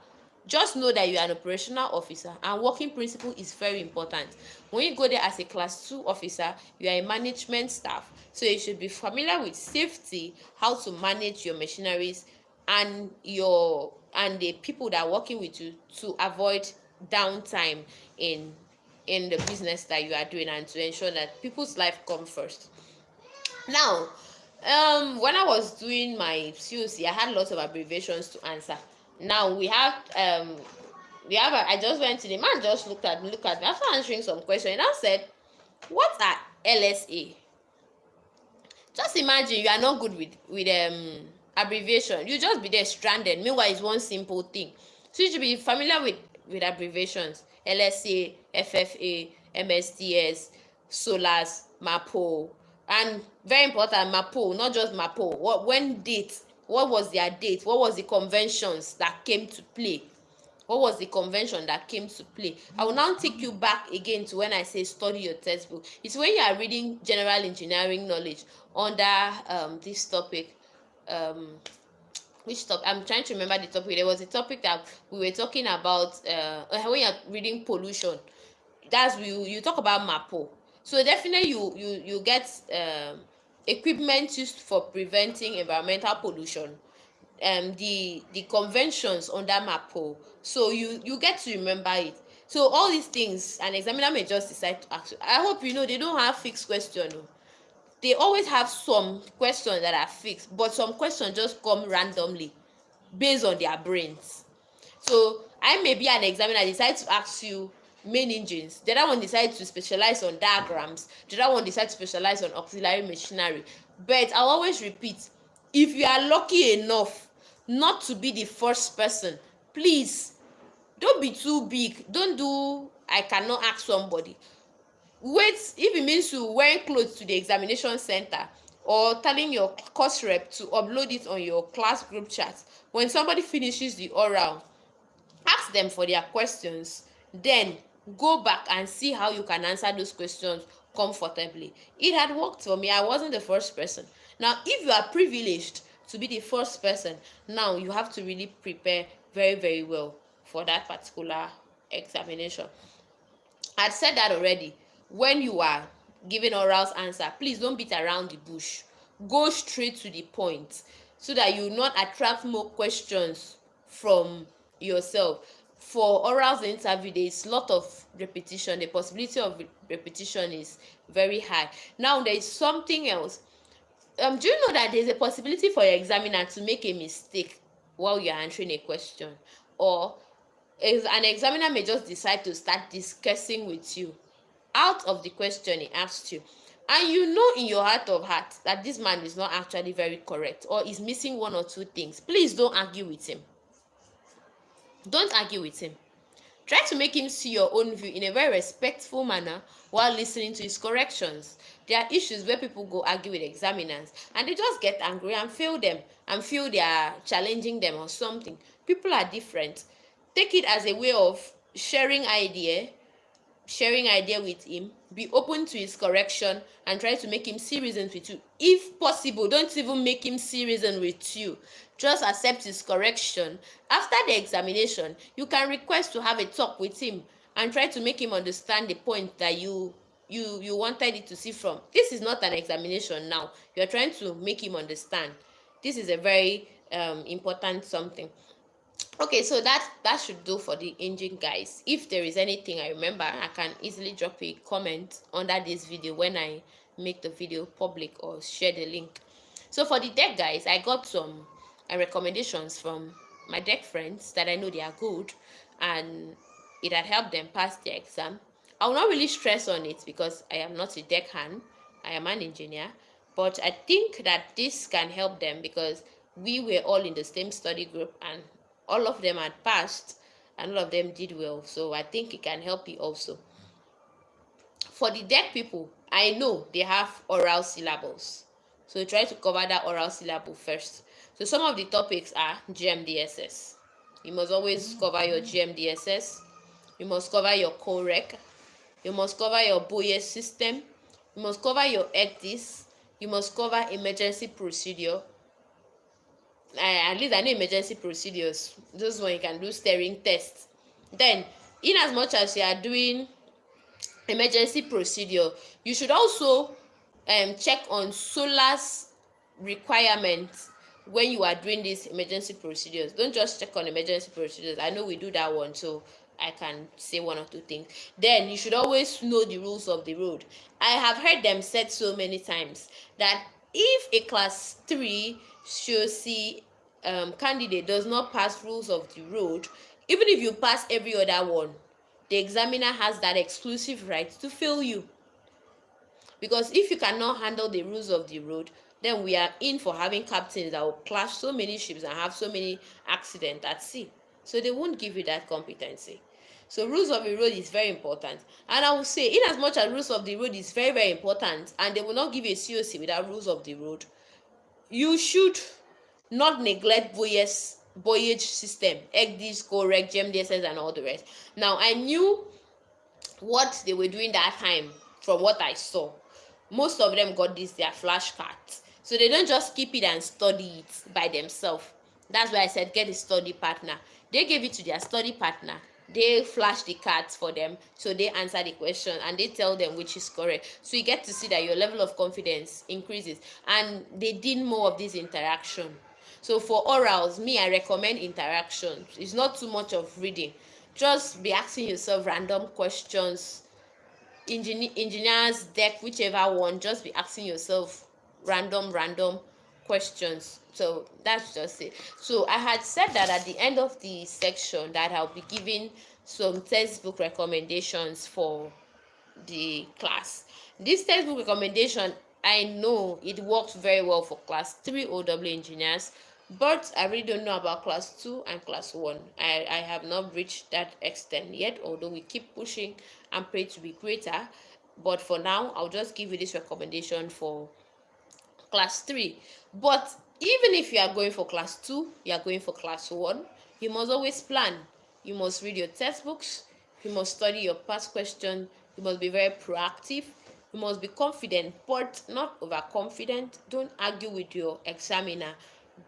just know that you are an operational officer, and working principle is very important. When you go there as a class 2 officer, you are a management staff, so you should be familiar with safety, how to manage your machineries and the people that are working with you, to avoid downtime in the business that you are doing, and to ensure that people's life come first. Now, when I was doing my COC, I had lots of abbreviations to answer. Now I just went to the man, just looked at me after answering some questions, and I said, what are LSA? Just imagine you are not good with abbreviation. You just be there stranded. Meanwhile, it's one simple thing. So you should be familiar with abbreviations. LSA, FFA, MSTS, SOLAS, MAPO, and very important, MAPO, not just MAPO. What was their date? What was the conventions that came to play? What was the convention that came to play? I will now take you back again to when I say study your textbook. It's when you are reading general engineering knowledge under this topic. Which topic? I'm trying to remember the topic. There was a topic that we were talking about when you're reading pollution. That's you talk about MAPO. So definitely you get equipment used for preventing environmental pollution, the conventions under MAPO. So you get to remember it. So all these things an examiner may just decide to ask you. I hope you know they don't have fixed question. They always have some questions that are fixed, but some questions just come randomly based on their brains. So I may be an examiner, decide to ask you main engines, the other one decide to specialize on diagrams, the other one decide to specialize on auxiliary machinery. But I'll always repeat, if you are lucky enough not to be the first person, please don't be too big. Don't do I cannot ask somebody. Wait, if it means you wearing clothes to the examination center, or telling your course rep to upload it on your class group chat, when somebody finishes the oral, ask them for their questions, then go back and see how you can answer those questions comfortably. It had worked for me. I wasn't the first person. Now if you are privileged to be the first person, now you have to really prepare very, very well for that particular examination. I'd said that already. When you are giving orals answer, please don't beat around the bush. Go straight to the point, so that you will not attract more questions from yourself. for orals interview, there is a lot of repetition. The possibility of repetition is very high. Now there is something else. Do you know that there's a possibility for your examiner to make a mistake while you're answering a question, or an examiner may just decide to start discussing with you out of the question he asked you, and you know in your heart of hearts that this man is not actually very correct or is missing one or two things. Please don't argue with him. Don't argue with him. Try to make him see your own view in a very respectful manner while listening to his corrections. There are issues where people go argue with examiners and they just get angry and fail them and feel they are challenging them or something. People are different. Take it as a way of sharing idea with him. Be open to his correction and try to make him see reasons with you. If possible, don't even make him see reason with you. Just accept his correction. After the examination, you can request to have a talk with him and try to make him understand the point that you wanted it to see from. This is not an examination now. You're trying to make him understand. This is a very important something. Okay, so that should do for the engine, guys. If there is anything I remember, I can easily drop a comment under this video when I make the video public or share the link. So for the deck, guys, I got some recommendations from my deck friends that I know they are good and it had helped them pass the exam. I will not really stress on it because I am not a deck hand, I am an engineer, but I think that this can help them because we were all in the same study group and all of them had passed and all of them did well. So I think it can help you also. For the deck people, I know they have oral syllables. So try to cover that oral syllable first. So some of the topics are GMDSS. You must always cover your GMDSS. You must cover your correct. You must cover your Boyer system. You must cover your ECDIS. You must cover emergency procedure. At least I know emergency procedures. Those one you can do staring tests. Then, in as much as you are doing emergency procedure, you should also check on SOLA's requirements when you are doing these emergency procedures. Don't just check on emergency procedures. I know we do that one, so I can say one or two things. Then you should always know the rules of the road. I have heard them said so many times that if a class 3 COC candidate does not pass rules of the road, even if you pass every other one, the examiner has that exclusive right to fail you. Because if you cannot handle the rules of the road, then we are in for having captains that will clash so many ships and have so many accidents at sea. So they won't give you that competency. So rules of the road is very important. And I will say, in as much as rules of the road is very, very important, and they will not give you a COC without rules of the road, you should not neglect Boyage system, ECDIS, correct, GMDSS, and all the rest. Now, I knew what they were doing that time from what I saw. Most of them got their flashcards. So they don't just keep it and study it by themselves. That's why I said get a study partner. They gave it to their study partner. They flash the cards for them, so they answer the question and they tell them which is correct. So you get to see that your level of confidence increases, and they did more of this interaction. So for orals, me, I recommend interaction. It's not too much of reading. Just be asking yourself random questions. Engineers, deck, whichever one, just be asking yourself random questions. So that's just it. So I had said that at the end of the section that I'll be giving some textbook recommendations for the class. This textbook recommendation, I know it works very well for class 3 OW engineers, but I really don't know about class 2 and class 1. I have not reached that extent yet, although we keep pushing and pray to be greater. But for now, I'll just give you this recommendation for class 3. But even if you are going for class 2, you are going for class 1, you must always plan. You must read your textbooks. You must study your past question. You must be very proactive. You must be confident, but not overconfident. Don't argue with your examiner.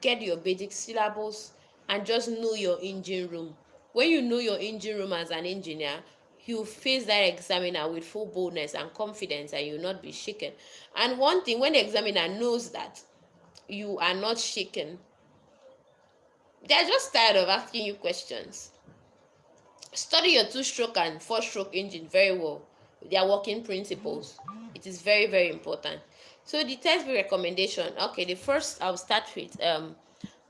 Get your basic syllables and just know your engine room. When you know your engine room as an engineer, you face that examiner with full boldness and confidence, and you will not be shaken. And one thing, when the examiner knows that you are not shaken, they're just tired of asking you questions. Study your two-stroke and four-stroke engine very well. Their working principles. It is very, very important. So the textbook recommendation. Okay, the first I'll start with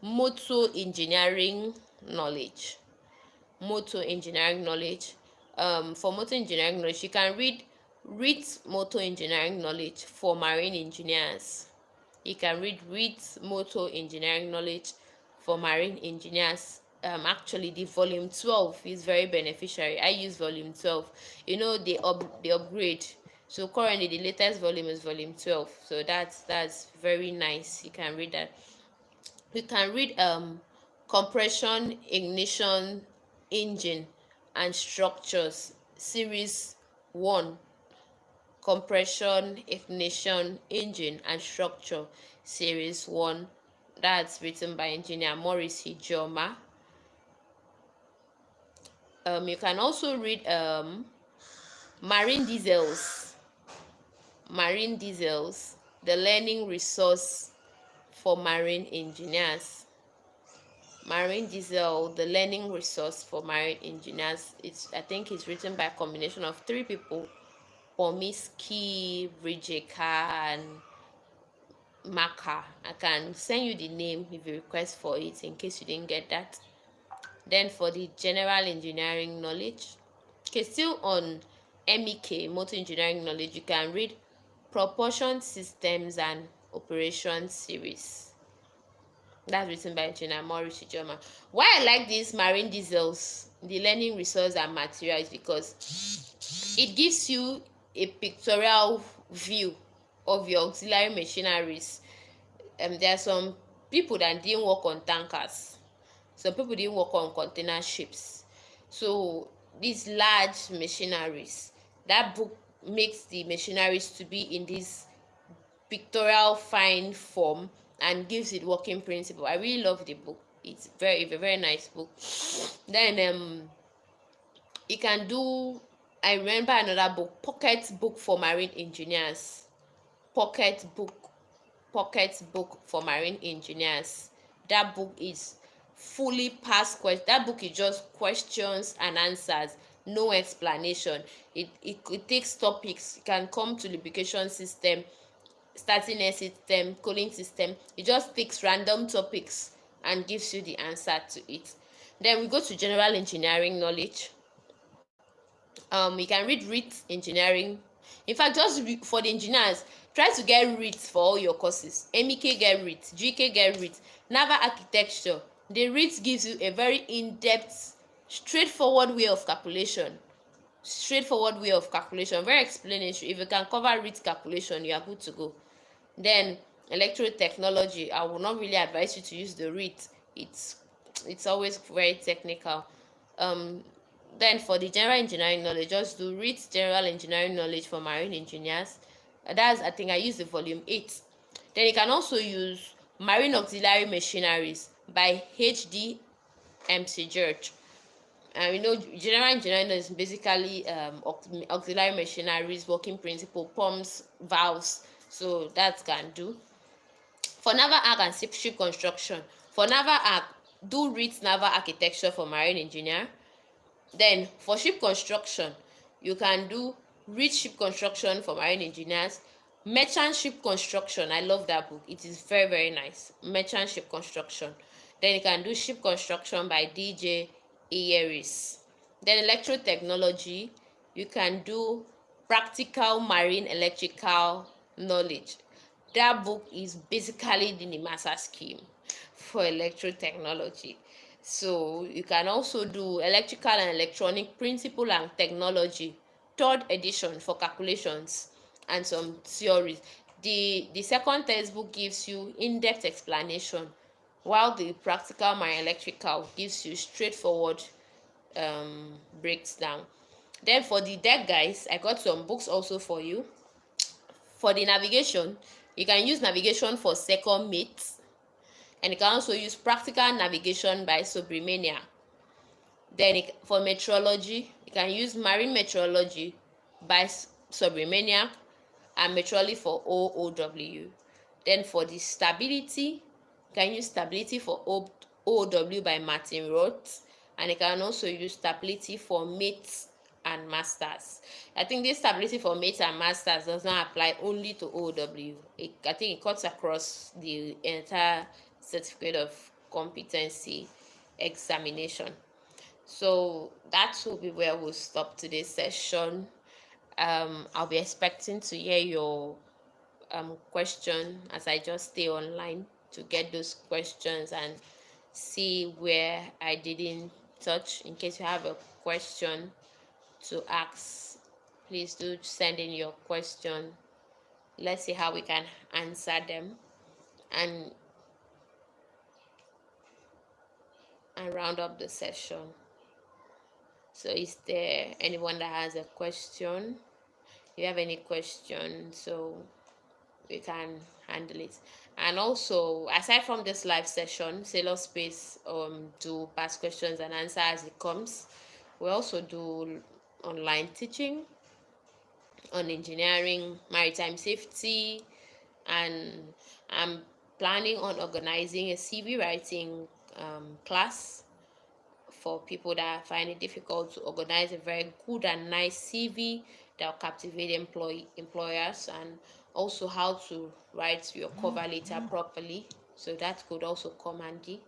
motor engineering knowledge. Motor engineering knowledge. For motor engineering knowledge, you can read motor engineering knowledge for marine engineers. You can read motor engineering knowledge for marine engineers. Actually, the volume 12 is very beneficial. I use volume 12. You know, they upgrade. So currently the latest volume is volume 12. So that's very nice. You can read that. You can read compression, ignition, engine and structures series 1. Compression, ignition, engine and structure series 1. That's written by engineer Maurice Hijoma. You can also read marine diesels, the learning resource for marine engineers. Marine diesel, the learning resource for marine engineers. I think it's written by a combination of 3 people: Pomiski, Rijeka, and Maka. I can send you the name if you request for it in case you didn't get that. Then for the general engineering knowledge, okay, still on MEK, motor engineering knowledge, you can read propulsion systems and operation series. That's written by engineer Maurice Hijoma. Why I like these marine diesels, the learning resource and material, is because it gives you a pictorial view of your auxiliary machineries. There are some people that didn't work on tankers. Some people didn't work on container ships. So these large machineries, that book makes the machineries to be in this pictorial fine form and gives it working principle. I really love the book. It's a very nice book. Then you can do, I remember another book, Pocket Book for Marine Engineers. Pocket book for marine engineers. That book is fully past question. That book is just questions and answers, no explanation. It takes topics. It can come to lubrication system, starting air system, cooling system. It just takes random topics and gives you the answer to it. Then we go to general engineering knowledge. You can read REIT engineering. In fact, just for the engineers, try to get REIT for all your courses. MEK get REIT, GK get REIT, naval architecture. The REIT gives you a very in-depth, straightforward way of calculation. Very explanatory. If you can cover REIT calculation, you are good to go. Then electrotechnology, I will not really advise you to use the REIT. It's always very technical. Then for the general engineering knowledge, just do read general engineering knowledge for marine engineers. That's, I think I use the volume 8. Then you can also use Marine Auxiliary Machineries by H.D. MC George. And general engineering is basically auxiliary machineries, working principle, pumps, valves. So that can do. For naval arc and ship construction, for naval arc, do read naval architecture for marine engineer. Then for ship construction, you can do read ship construction for marine engineers. Merchant ship construction, I love that book. It is very, very nice. Merchant ship construction. Then you can do ship construction by DJ Iyeris. Then electrotechnology, you can do practical marine electrical knowledge. That book is basically the NIMASA scheme for electrotechnology. So you can also do electrical and electronic principle and technology, 3rd edition, for calculations and some theories. The second textbook gives you in-depth explanation, while the practical marine electrical gives you straightforward breakdown. Then for the deck, guys, I got some books also for you. For the navigation, you can use navigation for second mate, and you can also use practical navigation by Subramania. Then for meteorology, you can use marine meteorology by Subramania and meteorology for OOW. Then for the stability, you can use stability for OOW by Martin Roth and it can also use stability for mates and masters. I think this stability for mates and masters does not apply only to OW. I think it cuts across the entire certificate of competency examination. So that will be where we'll stop today's session. I'll be expecting to hear your question as I just stay online to get those questions and see where I didn't touch. In case you have a question to ask, please do send in your question. Let's see how we can answer them and round up the session. So is there anyone that has a question? If you have any question, so we can handle it. And also, aside from this live session, Sailor Space do past questions and answer as it comes. We also do online teaching on engineering, maritime safety, and I'm planning on organizing a CV writing class for people that find it difficult to organize a very good and nice CV that will captivate employers, and also how to write your cover letter properly. So that could also come handy.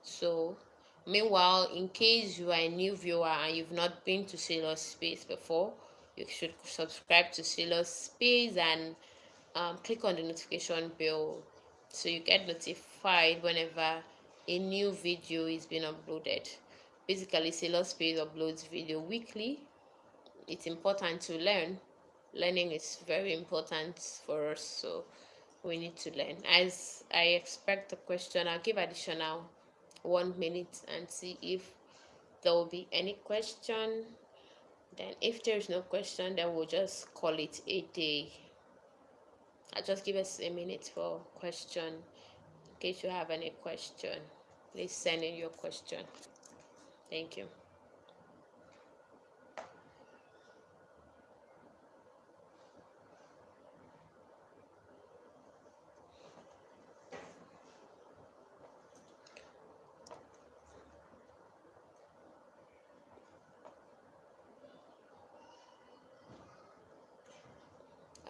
So meanwhile, in case you are a new viewer and you've not been to Sailor Space before, you should subscribe to Sailor Space and click on the notification bell so you get notified whenever a new video is being uploaded. Basically, Sailor Space uploads video weekly. It's important to learn. Learning is very important for us, so we need to learn. As I expect a question, I'll give additional 1 minute and see if there will be any question. Then if there is no question, then we'll just call it a day. I'll just give us a minute for question. In case you have any question, please send in your question. Thank you.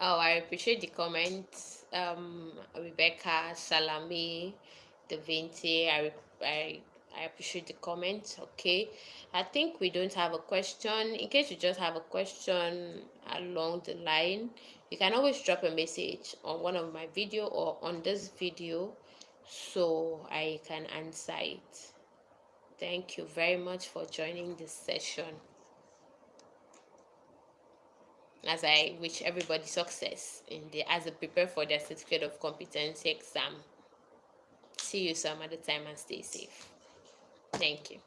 Oh, I appreciate the comments. Rebecca, Salami, Devinte, I appreciate the comments. Okay, I think we don't have a question. In case you just have a question along the line, you can always drop a message on one of my video or on this video so I can answer it. Thank you very much for joining this session, as I wish everybody success as they prepare for their certificate of competency exam. See you some other time and stay safe. Thank you.